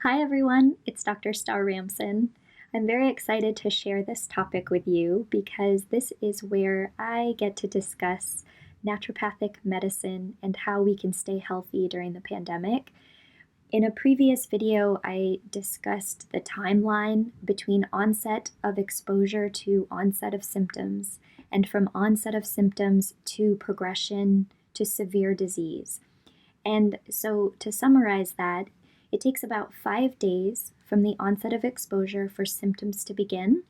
Hi everyone, it's Dr. Star Ramson. I'm very excited to share this topic with you because this is where I get to discuss naturopathic medicine and how we can stay healthy during the pandemic. In a previous video, I discussed the timeline between onset of exposure to onset of symptoms, and from onset of symptoms to progression to severe disease. And so to summarize that, it takes about 5 days from the onset of exposure for symptoms to begin,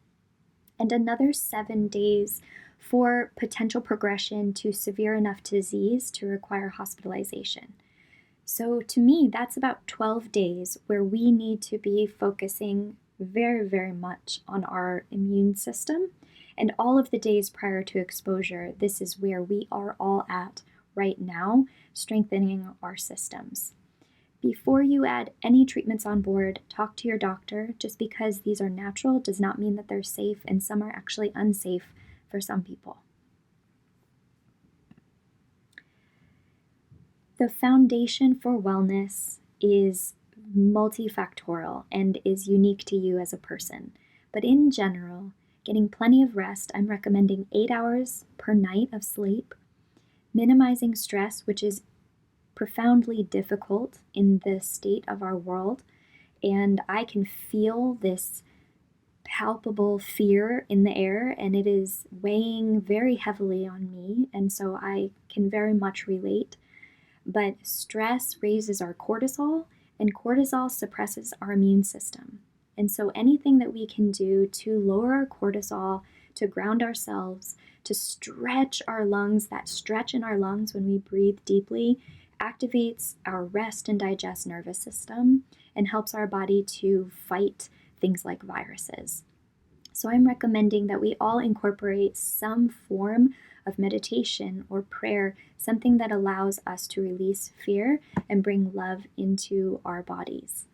and another 7 days for potential progression to severe enough disease to require hospitalization. So to me, that's about 12 days where we need to be focusing very, very much on our immune system. And all of the days prior to exposure, this is where we are all at right now, strengthening our systems. Before you add any treatments on board, talk to your doctor. Just because these are natural does not mean that they're safe, and some are actually unsafe for some people. The foundation for wellness is multifactorial and is unique to you as a person. But in general, getting plenty of rest, I'm recommending 8 hours per night of sleep, minimizing stress, which is profoundly difficult in the state of our world, and I can feel this palpable fear in the air, and it is weighing very heavily on me, and so I can very much relate. But stress raises our cortisol, and cortisol suppresses our immune system. And so anything that we can do to lower our cortisol, to ground ourselves, to stretch our lungs, that stretch in our lungs when we breathe deeply, activates our rest and digest nervous system and helps our body to fight things like viruses. So I'm recommending that we all incorporate some form of meditation or prayer, something that allows us to release fear and bring love into our bodies.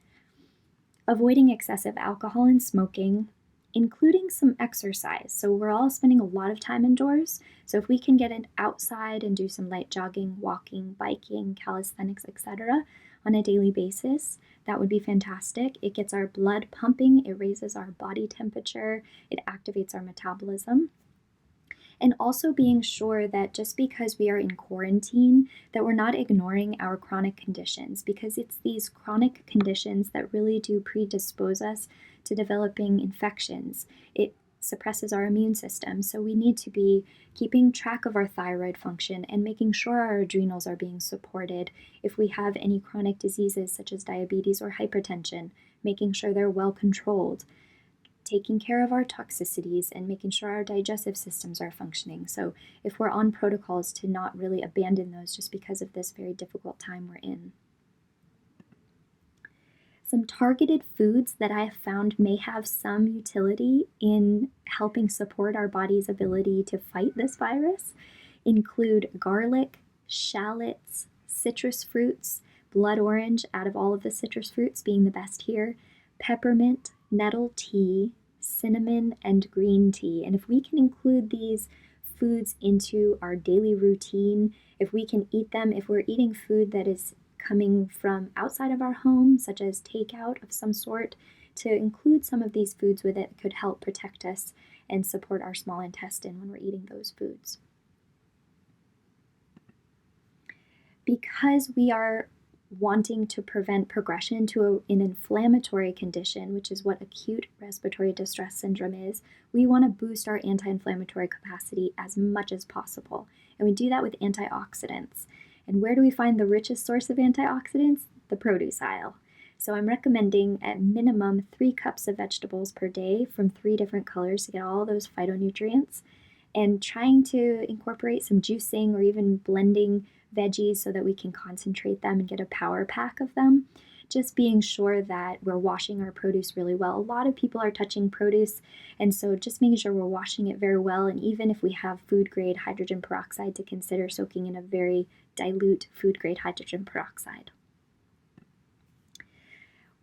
Avoiding excessive alcohol and smoking, including some exercise. So we're all spending a lot of time indoors. So if we can get it outside and do some light jogging, walking, biking, calisthenics, etc. on a daily basis, that would be fantastic. It gets our blood pumping, it raises our body temperature, it activates our metabolism. And also being sure that just because we are in quarantine, that we're not ignoring our chronic conditions, because it's these chronic conditions that really do predispose us to developing infections. It suppresses our immune system, so we need to be keeping track of our thyroid function and making sure our adrenals are being supported. If we have any chronic diseases such as diabetes or hypertension, making sure they're well controlled. Taking care of our toxicities and making sure our digestive systems are functioning. So if we're on protocols, to not really abandon those just because of this very difficult time we're in. Some targeted foods that I have found may have some utility in helping support our body's ability to fight this virus include garlic, shallots, citrus fruits, blood orange out of all of the citrus fruits being the best here, peppermint, nettle tea, cinnamon, and green tea. And if we can include these foods into our daily routine, if we can eat them, if we're eating food that is coming from outside of our home, such as takeout of some sort, to include some of these foods with it could help protect us and support our small intestine when we're eating those foods. Because we are wanting to prevent progression to an inflammatory condition, which is what acute respiratory distress syndrome is, we want to boost our anti-inflammatory capacity as much as possible. And we do that with antioxidants. And where do we find the richest source of antioxidants? The produce aisle. So I'm recommending at minimum 3 cups of vegetables per day from 3 different colors to get all those phytonutrients, and trying to incorporate some juicing or even blending veggies so that we can concentrate them and get a power pack of them. Just being sure that we're washing our produce really well. A lot of people are touching produce, and so just making sure we're washing it very well, and even if we have food grade hydrogen peroxide, to consider soaking in a very dilute food grade hydrogen peroxide.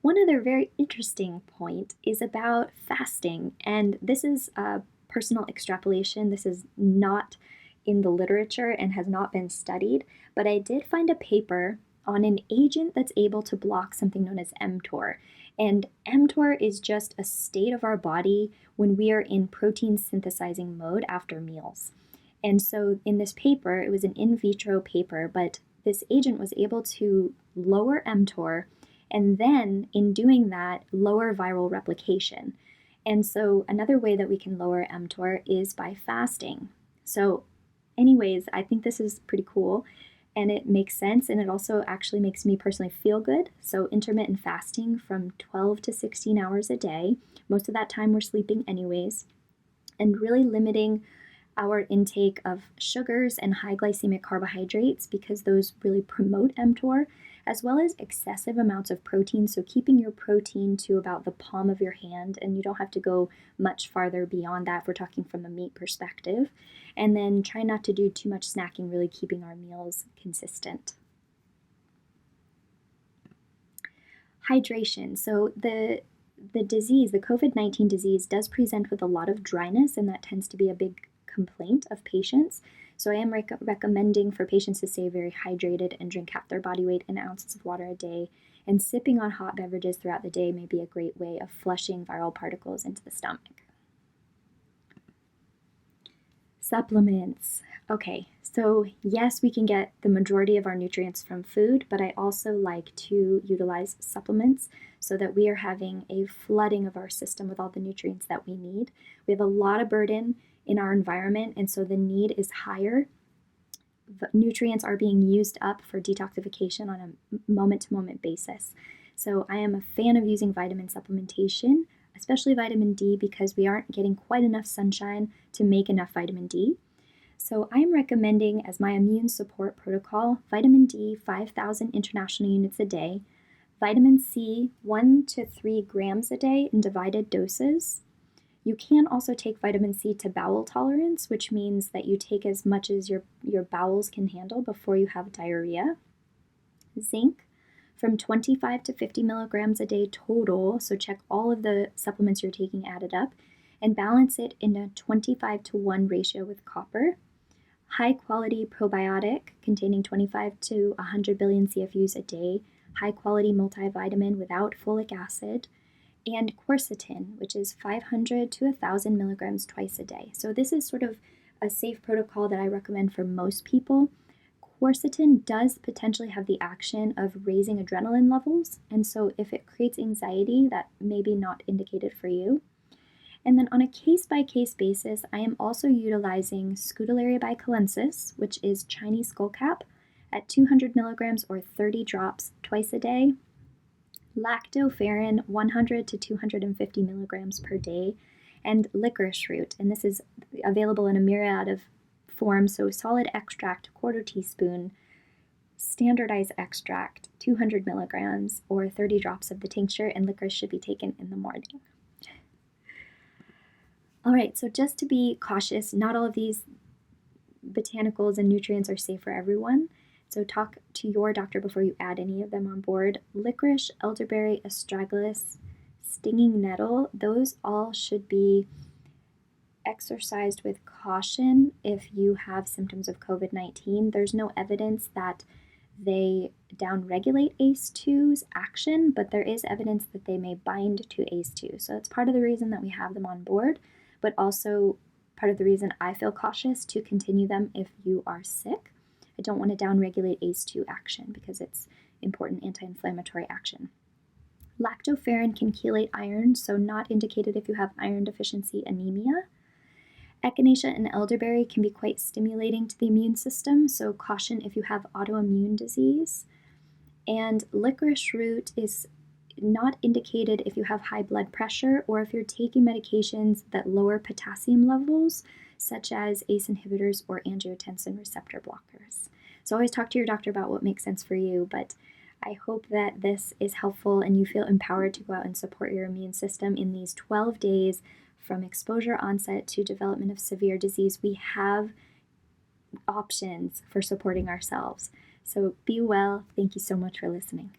One other very interesting point is about fasting, and this is a personal extrapolation. This is not in the literature and has not been studied, but I did find a paper on an agent that's able to block something known as mTOR. And mTOR is just a state of our body when we are in protein synthesizing mode after meals. And so in this paper, it was an in vitro paper, but this agent was able to lower mTOR and then in doing that, lower viral replication. And so another way that we can lower mTOR is by fasting. So anyways, I think this is pretty cool and it makes sense, and it also actually makes me personally feel good. So intermittent fasting from 12 to 16 hours a day. Most of that time we're sleeping anyways, and really limiting our intake of sugars and high glycemic carbohydrates because those really promote mTOR, as well as excessive amounts of protein. So keeping your protein to about the palm of your hand, and you don't have to go much farther beyond that if we're talking from a meat perspective. And then try not to do too much snacking, really keeping our meals consistent. Hydration. So the disease, the COVID-19 disease, does present with a lot of dryness, and that tends to be a big complaint of patients. So I am recommending for patients to stay very hydrated and drink half their body weight in ounces of water a day. And sipping on hot beverages throughout the day may be a great way of flushing viral particles into the stomach. Supplements. Okay, so yes, we can get the majority of our nutrients from food, but I also like to utilize supplements so that we are having a flooding of our system with all the nutrients that we need. We have a lot of burden in our environment, and so the need is higher. The nutrients are being used up for detoxification on a moment-to-moment basis. So I am a fan of using vitamin supplementation, especially vitamin D, because we aren't getting quite enough sunshine to make enough vitamin D. So I'm recommending as my immune support protocol, vitamin D 5,000 international units a day, vitamin C 1 to 3 grams a day in divided doses. You can also take vitamin C to bowel tolerance, which means that you take as much as your bowels can handle before you have diarrhea. Zinc from 25 to 50 milligrams a day total, so check all of the supplements you're taking added up, and balance it in a 25 to 1 ratio with copper. High quality probiotic containing 25 to 100 billion CFUs a day, high quality multivitamin without folic acid, and quercetin, which is 500 to 1,000 milligrams twice a day. So this is sort of a safe protocol that I recommend for most people. Quercetin does potentially have the action of raising adrenaline levels, and so if it creates anxiety, that may be not indicated for you. And then on a case-by-case basis, I am also utilizing Scutellaria bicalensis, which is Chinese skullcap, at 200 milligrams or 30 drops twice a day. Lactoferrin 100 to 250 milligrams per day, and licorice root, and this is available in a myriad of forms, so solid extract, quarter teaspoon, standardized extract, 200 milligrams, or 30 drops of the tincture, and licorice should be taken in the morning. All right, so just to be cautious, not all of these botanicals and nutrients are safe for everyone. So talk to your doctor before you add any of them on board. Licorice, elderberry, astragalus, stinging nettle, those all should be exercised with caution if you have symptoms of COVID-19. There's no evidence that they downregulate ACE2's action, but there is evidence that they may bind to ACE2. So that's part of the reason that we have them on board, but also part of the reason I feel cautious to continue them if you are sick. I don't want to downregulate ACE2 action because it's important anti-inflammatory action. Lactoferrin can chelate iron, so not indicated if you have iron deficiency anemia. Echinacea and elderberry can be quite stimulating to the immune system, so caution if you have autoimmune disease. And licorice root is not indicated if you have high blood pressure or if you're taking medications that lower potassium levels, such as ACE inhibitors or angiotensin receptor blockers. So always talk to your doctor about what makes sense for you, but I hope that this is helpful and you feel empowered to go out and support your immune system in these 12 days from exposure onset to development of severe disease. We have options for supporting ourselves. So be well. Thank you so much for listening.